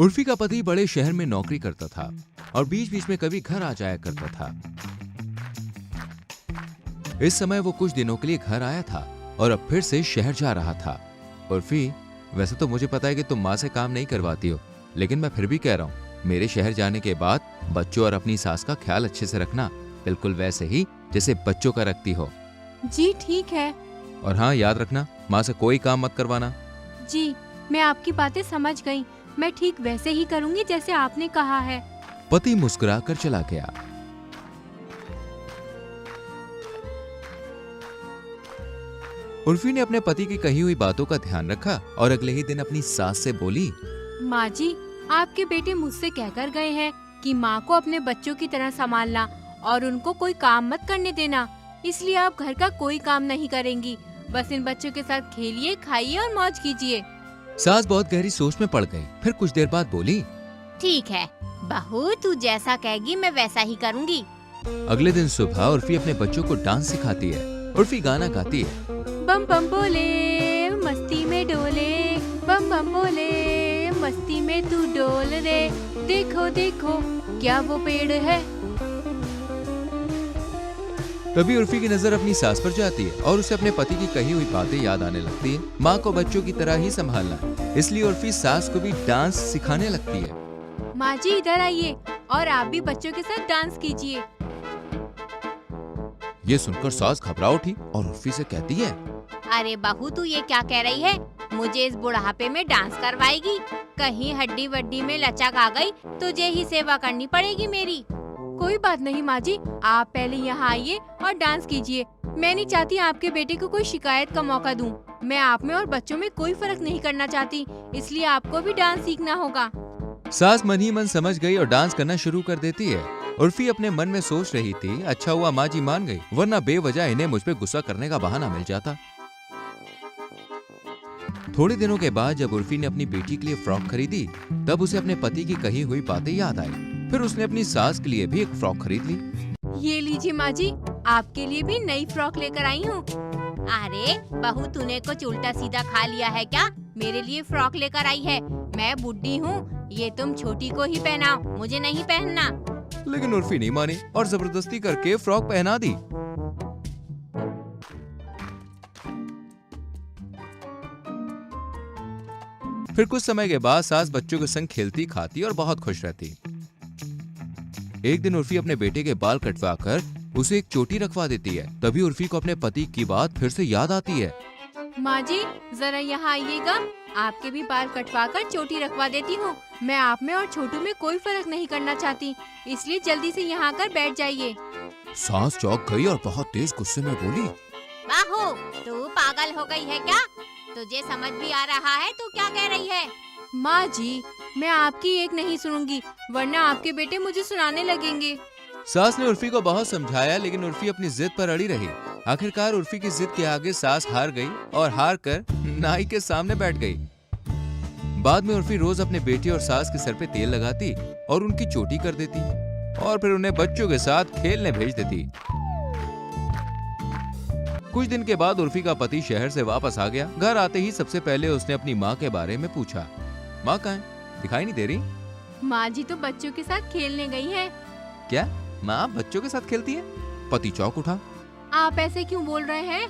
उर्फी का पति बड़े शहर में नौकरी करता था और बीच बीच में कभी घर आ जाया करता था। इस समय वो कुछ दिनों के लिए घर आया था और अब फिर से शहर जा रहा था। उर्फी, वैसे तो मुझे पता है कि तुम माँ से काम नहीं करवाती हो, लेकिन मैं फिर भी कह रहा हूँ, मेरे शहर जाने के बाद बच्चों और अपनी सास का ख्याल अच्छे से रखना, बिल्कुल वैसे ही जैसे बच्चों का रखती हो। जी ठीक है। और हाँ, याद रखना, माँ से कोई काम मत करवाना। जी, मैं आपकी बातें समझ गई। मैं ठीक वैसे ही करूँगी जैसे आपने कहा है। पति मुस्कुराकर चला गया। उर्फी ने अपने पति की कही हुई बातों का ध्यान रखा और अगले ही दिन अपनी सास से बोली, माँ जी, आपके बेटे मुझसे कहकर गए हैं कि माँ को अपने बच्चों की तरह संभालना और उनको कोई काम मत करने देना, इसलिए आप घर का कोई काम नहीं करेंगी। बस इन बच्चों के साथ खेलिए, खाइए और मौज कीजिए। सास बहुत गहरी सोच में पड़ गई। फिर कुछ देर बाद बोली, ठीक है बहू, तू जैसा कहेगी मैं वैसा ही करूँगी। अगले दिन सुबह उर्फी अपने बच्चों को डांस सिखाती है। उर्फी गाना गाती है, बम बम बोले मस्ती में डोले, बम बम बोले मस्ती में तू डोल रे, देखो देखो क्या वो पेड़ है। तभी उर्फी की नजर अपनी सास पर जाती है और उसे अपने पति की कही हुई बातें याद आने लगती है। माँ को बच्चों की तरह ही संभालना है, इसलिए उर्फी सास को भी डांस सिखाने लगती है। माँ जी इधर आइए और आप भी बच्चों के साथ डांस कीजिए। ये सुनकर सास घबरा उठी और उर्फी से कहती है, अरे बहू, तू ये क्या कह रही है? मुझे इस बुढ़ापे में डांस करवाएगी? कहीं हड्डी वड्डी में लचक आ गई, तुझे ही सेवा करनी पड़ेगी मेरी। कोई बात नहीं माँ जी, आप पहले यहाँ आइए और डांस कीजिए। मैं नहीं चाहती आपके बेटे को कोई शिकायत का मौका दूं। मैं आप में और बच्चों में कोई फर्क नहीं करना चाहती, इसलिए आपको भी डांस सीखना होगा। सास मन ही मन समझ गई और डांस करना शुरू कर देती है। उर्फी अपने मन में सोच रही थी, अच्छा हुआ माँ जी मान गई, वरना बेवजह इन्हें मुझ पे गुस्सा करने का बहाना मिल जाता। थोड़े दिनों के बाद जब उर्फी ने अपनी बेटी के लिए फ्रॉक खरीदी, तब उसे अपने पति की कही हुई बातें याद आई। फिर उसने अपनी सास के लिए भी एक फ्रॉक खरीद ली। ये लीजिए माँ जी, आपके लिए भी नई फ्रॉक लेकर आई हूँ। अरे बहू, तूने कुछ उल्टा सीधा खा लिया है क्या? मेरे लिए फ्रॉक लेकर आई है। मैं बुढ़ी हूँ, ये तुम छोटी को ही पहनाओ, मुझे नहीं पहनना। लेकिन उर्फी नहीं मानी और जबरदस्ती करके फ्रॉक पहना दी। फिर कुछ समय के बाद सास बच्चों के संग खेलती, खाती और बहुत खुश रहती। एक दिन उर्फी अपने बेटे के बाल कटवाकर उसे एक चोटी रखवा देती है। तभी उर्फी को अपने पति की बात फिर से याद आती है। माँ जी जरा यहाँ आइएगा, आपके भी बाल कटवा कर चोटी रखवा देती हूँ। मैं आप में और छोटू में कोई फर्क नहीं करना चाहती, इसलिए जल्दी से यहाँ आकर बैठ जाइए। सास चौंक गई और बहुत तेज गुस्से में बोली, बहू, तू पागल हो गई है क्या? तुझे समझ भी आ रहा है तू क्या कह रही है? माँ जी, मैं आपकी एक नहीं सुनूंगी, वरना आपके बेटे मुझे सुनाने लगेंगे। सास ने उर्फी को बहुत समझाया, लेकिन उर्फी अपनी जिद पर अड़ी रही। आखिरकार उर्फी की जिद के आगे सास हार गई और हार कर नाई के सामने बैठ गई। बाद में उर्फी रोज अपने बेटे और सास के सर पे तेल लगाती और उनकी चोटी कर देती और फिर उन्हें बच्चों के साथ खेलने भेज देती। कुछ दिन के बाद उर्फी का पति शहर से वापस आ गया। घर आते ही सबसे पहले उसने अपनी माँ के बारे में पूछा। माँ कहाँ है? दिखाई नहीं दे रही। माँ जी तो बच्चों के साथ खेलने गई हैं। क्या माँ बच्चों के साथ खेलती है? पति चौंक उठा। आप ऐसे क्यों बोल रहे हैं?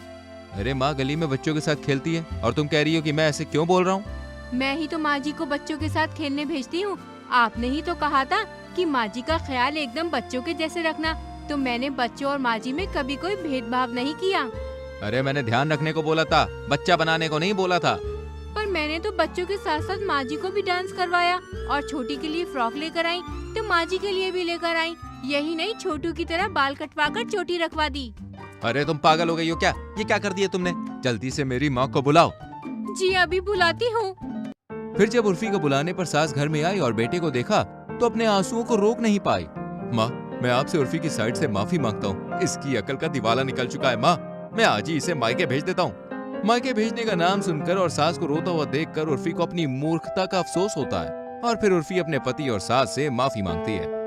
अरे माँ गली में बच्चों के साथ खेलती है और तुम कह रही हो कि मैं ऐसे क्यों बोल रहा हूँ? मैं ही तो माँ जी को बच्चों के साथ खेलने भेजती हूँ। आपने ही तो कहा था कि माँ जी का ख्याल एकदम बच्चों के जैसे रखना, तो मैंने बच्चों और माँ जी में कभी कोई भेदभाव नहीं किया। अरे मैंने ध्यान रखने को बोला था, बच्चा बनाने को नहीं बोला था। पर मैंने तो बच्चों के साथ साथ माँ जी को भी डांस करवाया और छोटी के लिए फ्रॉक लेकर आई तो माँ जी के लिए भी लेकर आई। यही नहीं, छोटू की तरह बाल कटवाकर चोटी रखवा दी। अरे तुम पागल हो गई हो क्या? ये क्या कर दिया तुमने? जल्दी से मेरी माँ को बुलाओ। जी अभी बुलाती हूँ। फिर जब उर्फी को बुलाने पर सास घर में आई और बेटे को देखा तो अपने आंसुओं को रोक नहीं पाई। माँ, मैं आपसे उर्फी की साइड से माफी मांगता हूँ। इसकी अकल का दिवाला निकल चुका है। माँ, मैं आज ही इसे मायके भेज देता हूँ। मायके भेजने का नाम सुनकर और सास को रोता हुआ देखकर उर्फी को अपनी मूर्खता का अफसोस होता है और फिर उर्फी अपने पति और सास से माफी मांगती है।